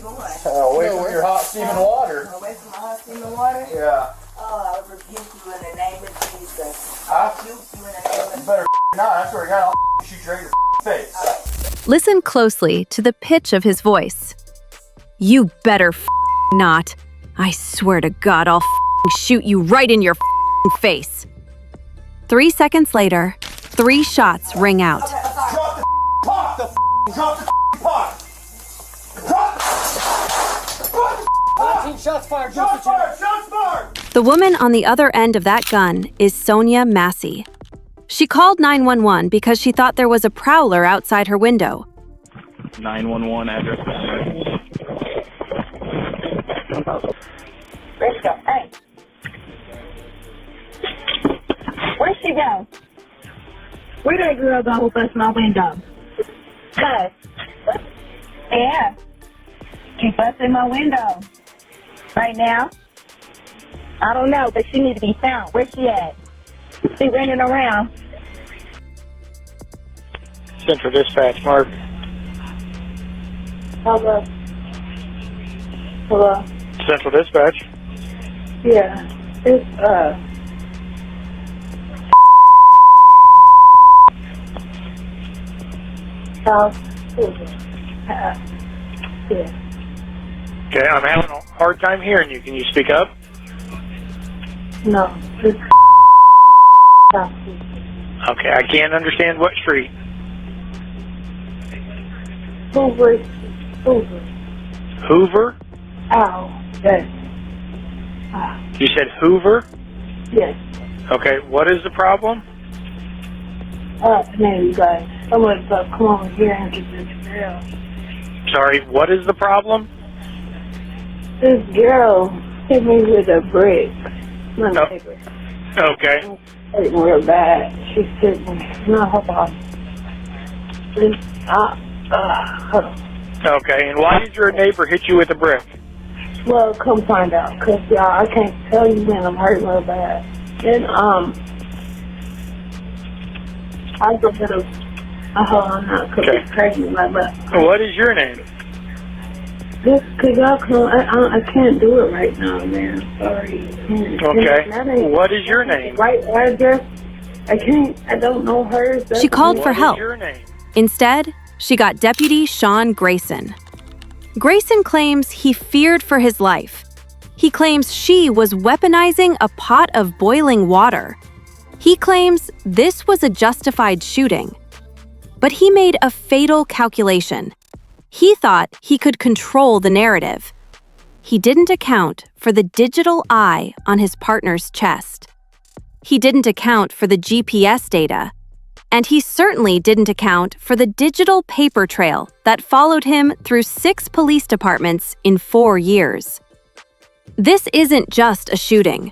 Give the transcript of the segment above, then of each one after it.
going? Away from your hot steaming water. Away from my hot steaming water? Yeah. Oh, I would rebuke you in the name of Jesus. I rebuke you in the name of Jesus. You better not. That's where I got. I'll shoot you right in your face. Listen closely to the pitch of his voice. You better not. I swear to God, I'll shoot you right in your face. 3 seconds later, 3 shots ring out. Drop the pot. Drop the pot. Drop the 19 shots fired. Shots fired. Shots fired. The woman on the other end of that gun is Sonya Massey. She called 911 because she thought there was a prowler outside her window. 911 address. Let's go. Hey. Where'd she go? Where did that girl go who bust my window? Cuz. Yeah. She busted my window. Right now? I don't know, but she needs to be found. Where's she at? She running around. Central Dispatch, Mark. Hello. Hello. Central Dispatch. Yeah. It's, yeah. Okay, I'm having a hard time hearing you. Can you speak up? No. It's Okay, I can't understand what street. Hoover. Hoover? Ow. Yes. You said Hoover? Yes. Okay, what is the problem? Man, you guys. Someone come over here and get this girl. Sorry, what is the problem? This girl hit me with a brick. Paper. Okay. Hurting real bad. She's sitting. No, hold on. Hold on. Okay, and why did your neighbor hit you with a brick? Well, come find out, cause y'all, I can't tell you when I'm hurting real bad. And I go to the. Hold on now, cause it's crazy in my butt. What is your name? Just cause y'all come, I can't do it right now, man. Sorry. Okay. What is your name? Right address. I can't. I don't know hers. She called for help. What is your name? Instead, she got Deputy Sean Grayson. Grayson claims he feared for his life. He claims she was weaponizing a pot of boiling water. He claims this was a justified shooting. But he made a fatal calculation. He thought he could control the narrative. He didn't account for the digital eye on his partner's chest. He didn't account for the GPS data. And he certainly didn't account for the digital paper trail that followed him through 6 police departments in 4 years. This isn't just a shooting.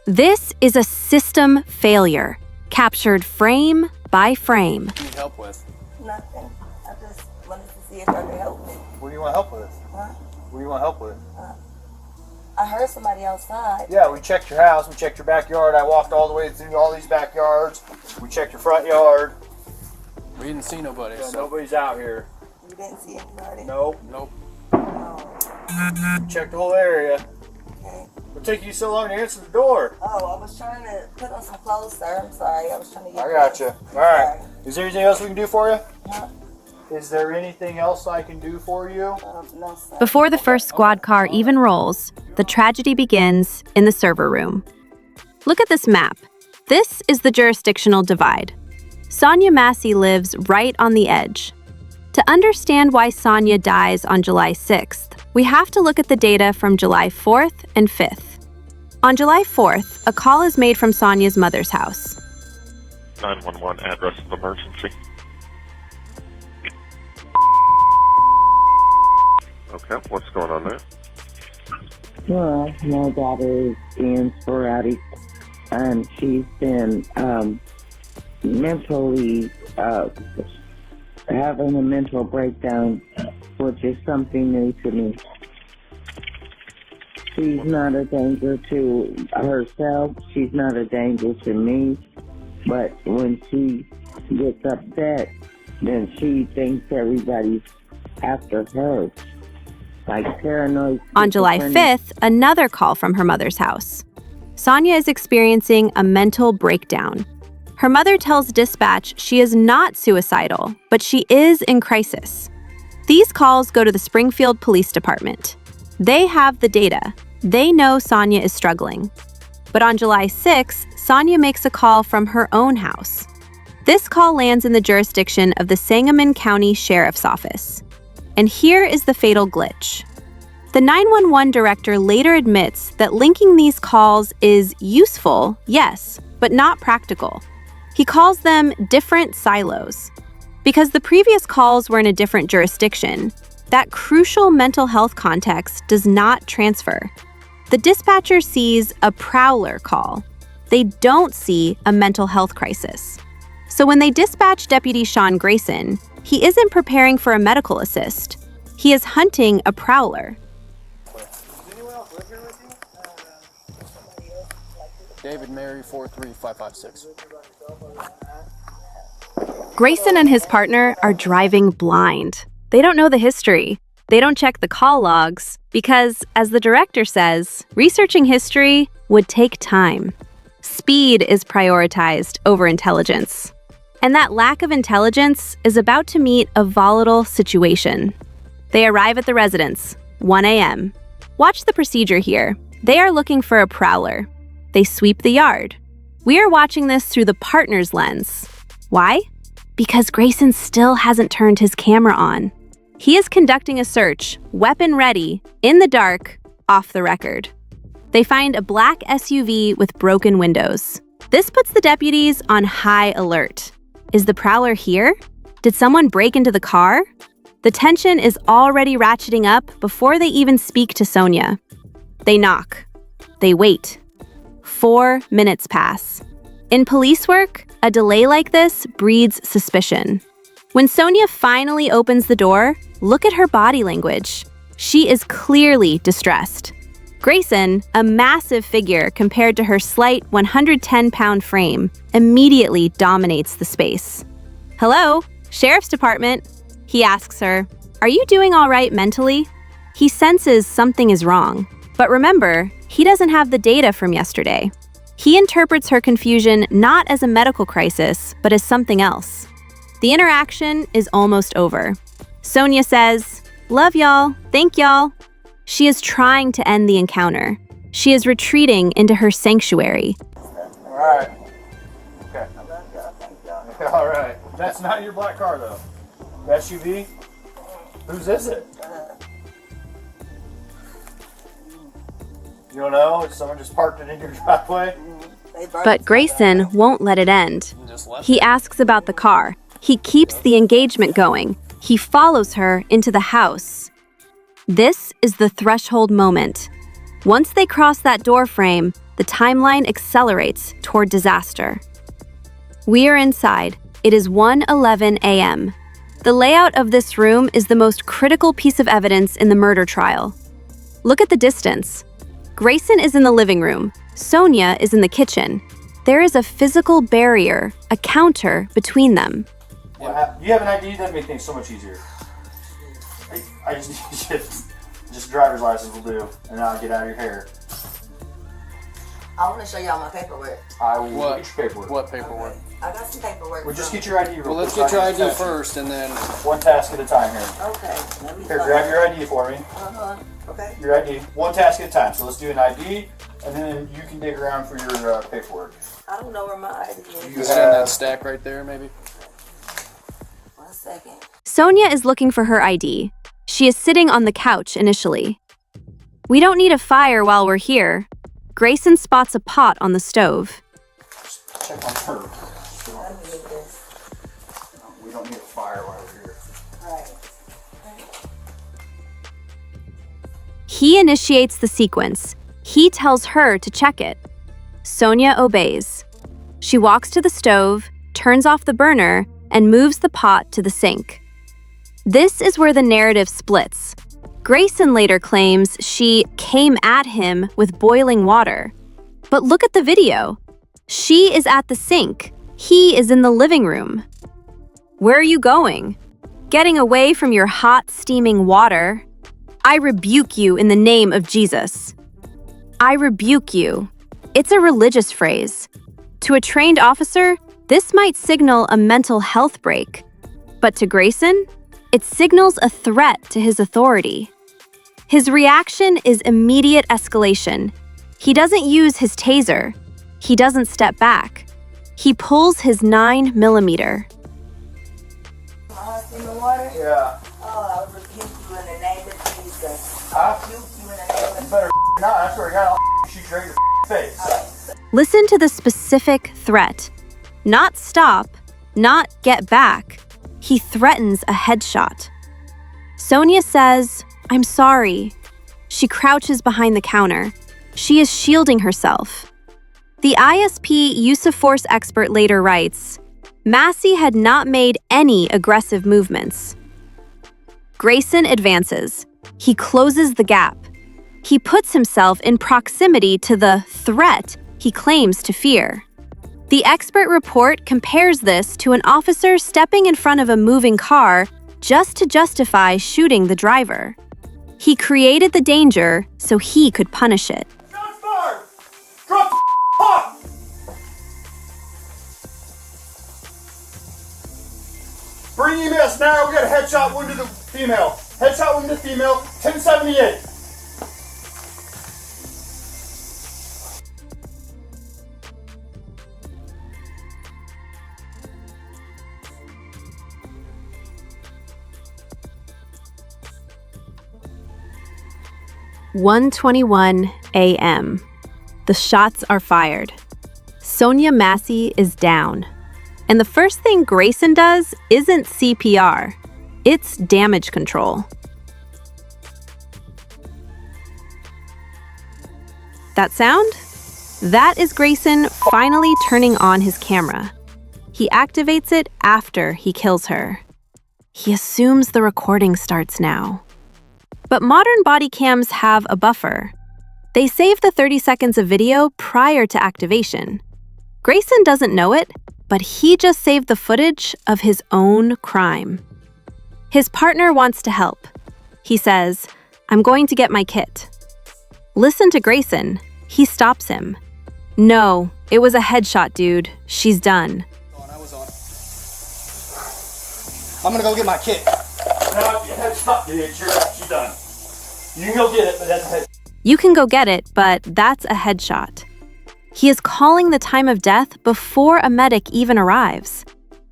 This is a system failure, captured frame by frame. What do you need help with? Nothing. I just wanted to see if I could help me. What do you want help with? Huh? What do you want help with? I heard somebody outside. Yeah, we checked your house. We checked your backyard. I walked all the way through all these backyards. We checked your front yard. We didn't see nobody. Yeah, So. nobody's out here. You didn't see anybody? Nope. Oh. We checked the whole area. Okay. What took you so long to answer the door? Oh, I was trying to put on some clothes, sir. I'm sorry. I was trying to get I got you. All right. Sorry. Is there anything else we can do for you? Huh? Is there anything else I can do for you? No, sir. Before the first squad car even rolls, the tragedy begins in the server room. Look at this map. This is the jurisdictional divide. Sonya Massey lives right on the edge. To understand why Sonya dies on July 6th, we have to look at the data from July 4th and 5th. On July 4th, a call is made from Sonya's mother's house. 911 address of emergency. Okay, what's going on there? Well, my daughter is being sporadic, and she's been mentally having a mental breakdown, which is something new to me. She's not a danger to herself. She's not a danger to me. But when she gets upset, then she thinks everybody's after her. like paranoid. On July 5th, another call from her mother's house. Sonya is experiencing a mental breakdown. Her mother tells dispatch she is not suicidal, but she is in crisis. These calls go to the Springfield Police Department. They have the data. They know Sonya is struggling. But on July 6, Sonya makes a call from her own house. This call lands in the jurisdiction of the Sangamon County Sheriff's Office. And here is the fatal glitch. The 911 director later admits that linking these calls is useful, yes, but not practical. He calls them different silos. Because the previous calls were in a different jurisdiction, that crucial mental health context does not transfer. The dispatcher sees a prowler call. They don't see a mental health crisis. So when they dispatch Deputy Sean Grayson, he isn't preparing for a medical assist. He is hunting a prowler. David Mary 43556. Grayson and his partner are driving blind. They don't know the history. They don't check the call logs because, as the director says, researching history would take time. Speed is prioritized over intelligence. And that lack of intelligence is about to meet a volatile situation. They arrive at the residence, 1 a.m. Watch the procedure here. They are looking for a prowler. They sweep the yard. We are watching this through the partner's lens. Why? Because Grayson still hasn't turned his camera on. He is conducting a search, weapon ready, in the dark, off the record. They find a black SUV with broken windows. This puts the deputies on high alert. Is the prowler here? Did someone break into the car? The tension is already ratcheting up before they even speak to Sonya. They knock. They wait. 4 minutes pass. In police work, a delay like this breeds suspicion. When Sonya finally opens the door, look at her body language. She is clearly distressed. Grayson, a massive figure compared to her slight 110-pound frame, immediately dominates the space. "Hello, Sheriff's Department," he asks her. "Are you doing all right mentally?" He senses something is wrong. But remember, he doesn't have the data from yesterday. He interprets her confusion not as a medical crisis, but as something else. The interaction is almost over. Sonya says, "Love y'all, thank y'all." She is trying to end the encounter. She is retreating into her sanctuary. All right. Okay. All right. That's not your black car, though. The SUV? Whose is it? You don't know? Someone just parked it in your driveway? But Grayson won't let it end. He asks about the car. He keeps the engagement going. He follows her into the house. This is the threshold moment. Once they cross that door frame, the timeline accelerates toward disaster. We are inside. It is 1:11 a.m. The layout of this room is the most critical piece of evidence in the murder trial. Look at the distance. Grayson is in the living room. Sonya is in the kitchen. There is a physical barrier, a counter between them. You have an ID? That'd make things so much easier. I just driver's license will do, and I'll get out of your hair. I want to show y'all my paperwork. I will get your paperwork. What paperwork? I got some paperwork. Well, just get your ID real Well, let's quick. get your ID first, and then... One task at a time here. Okay. Let me Here, grab your ID for me. Okay. Your ID. One task at a time. So let's do an ID, and then you can dig around for your paperwork. I don't know where my ID is. You Is it in that stack right there, maybe? 1 second. Sonya is looking for her ID. She is sitting on the couch initially. "We don't need a fire while we're here." Grayson spots a pot on the stove. Check on her. We don't need a fire while we're here. Alright. He initiates the sequence. He tells her to check it. Sonya obeys. She walks to the stove, turns off the burner, and moves the pot to the sink. This is where the narrative splits. Grayson later claims she came at him with boiling water. But look at the video. She is at the sink. He is in the living room. "Where are you going?" "Getting away from your hot, steaming water." I rebuke you in the name of Jesus. I rebuke you. It's a religious phrase. To a trained officer, this might signal a mental health break. But to Grayson, it signals a threat to his authority. His reaction is immediate escalation. He doesn't use his taser. He doesn't step back. He pulls his 9mm. My husband in the water? Yeah. Oh, I rebuke you in the name of Jesus. Huh? I rebuke you in the name of You better not. I swear to God, I'll shoot you right in your face. Listen to the specific threat. Not stop, not get back. He threatens a headshot. Sonya says, "I'm sorry." She crouches behind the counter. She is shielding herself. The ISP use of force expert later writes, Massey had not made any aggressive movements. Grayson advances. He closes the gap. He puts himself in proximity to the threat he claims to fear. The expert report compares this to an officer stepping in front of a moving car just to justify shooting the driver. He created the danger so he could punish it. Shots fired! Drop the pop! Bring EMS now. We got a headshot wound to the female. Headshot wound to female, 1078. "1:21 a.m. The shots are fired. Sonya Massey is down. And the first thing Grayson does isn't CPR. It's damage control. That sound? That is Grayson finally turning on his camera. He activates it after he kills her. He assumes the recording starts now. But modern body cams have a buffer. They save the 30 seconds of video prior to activation. Grayson doesn't know it, but he just saved the footage of his own crime. His partner wants to help. He says, "I'm going to get my kit." Listen to Grayson. He stops him. "No, it was a headshot, dude. She's done." I was on. I'm gonna go get my kit. No, headshot, dude. She's done. You can go get it, but that's a head. You can go get it, but that's a headshot. He is calling the time of death before a medic even arrives.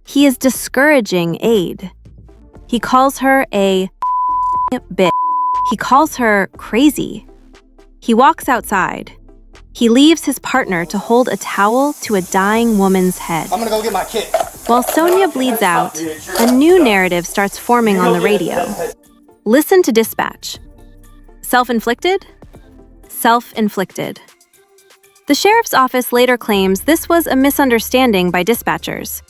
He is discouraging aid. He calls her a bitch. He calls her crazy. He walks outside. He leaves his partner to hold a towel to a dying woman's head. I'm gonna go get my kit. While Sonya bleeds out, a new narrative starts forming on the radio. Listen to dispatch. Self-inflicted? Self-inflicted. The sheriff's office later claims this was a misunderstanding by dispatchers.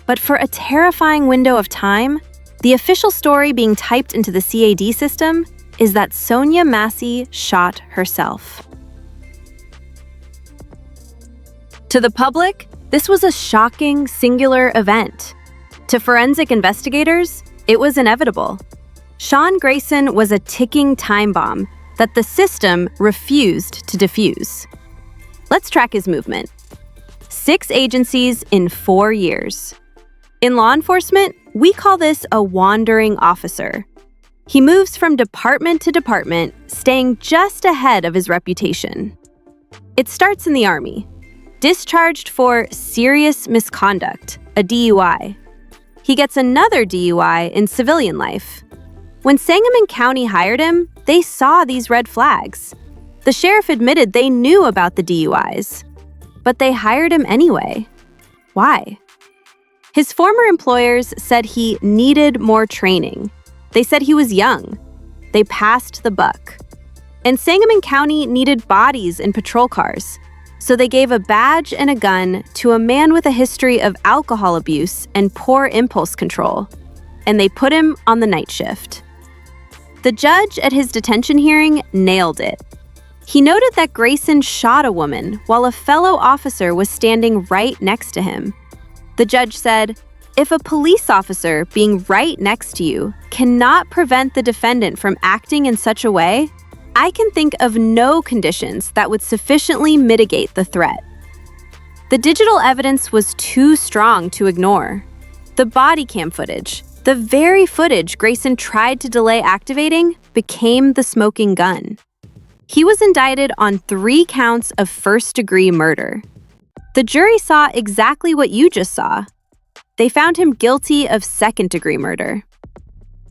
But for a terrifying window of time, the official story being typed into the CAD system is that Sonya Massey shot herself. To the public, this was a shocking, singular event. To forensic investigators, it was inevitable. Sean Grayson was a ticking time bomb that the system refused to defuse. Let's track his movement. 6 agencies in 4 years. In law enforcement, we call this a wandering officer. He moves from department to department, staying just ahead of his reputation. It starts in the Army. Discharged for serious misconduct, a DUI. He gets another DUI in civilian life. When Sangamon County hired him, they saw these red flags. The sheriff admitted they knew about the DUIs, but they hired him anyway. Why? His former employers said he needed more training. They said he was young. They passed the buck. And Sangamon County needed bodies in patrol cars, so they gave a badge and a gun to a man with a history of alcohol abuse and poor impulse control, and they put him on the night shift. The judge at his detention hearing nailed it. He noted that Grayson shot a woman while a fellow officer was standing right next to him. The judge said, If a police officer being right next to you cannot prevent the defendant from acting in such a way, I can think of no conditions that would sufficiently mitigate the threat. The digital evidence was too strong to ignore. The body cam footage, the very footage Grayson tried to delay activating, became the smoking gun. He was indicted on 3 counts of first-degree murder. The jury saw exactly what you just saw. They found him guilty of second-degree murder.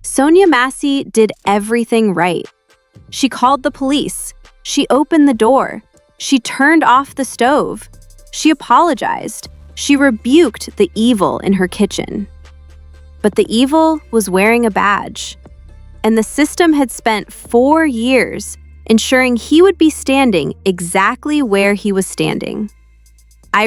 Sonya Massey did everything right. She called the police. She opened the door. She turned off the stove. She apologized. She rebuked the evil in her kitchen. But the evil was wearing a badge. And the system had spent 4 years ensuring he would be standing exactly where he was standing. I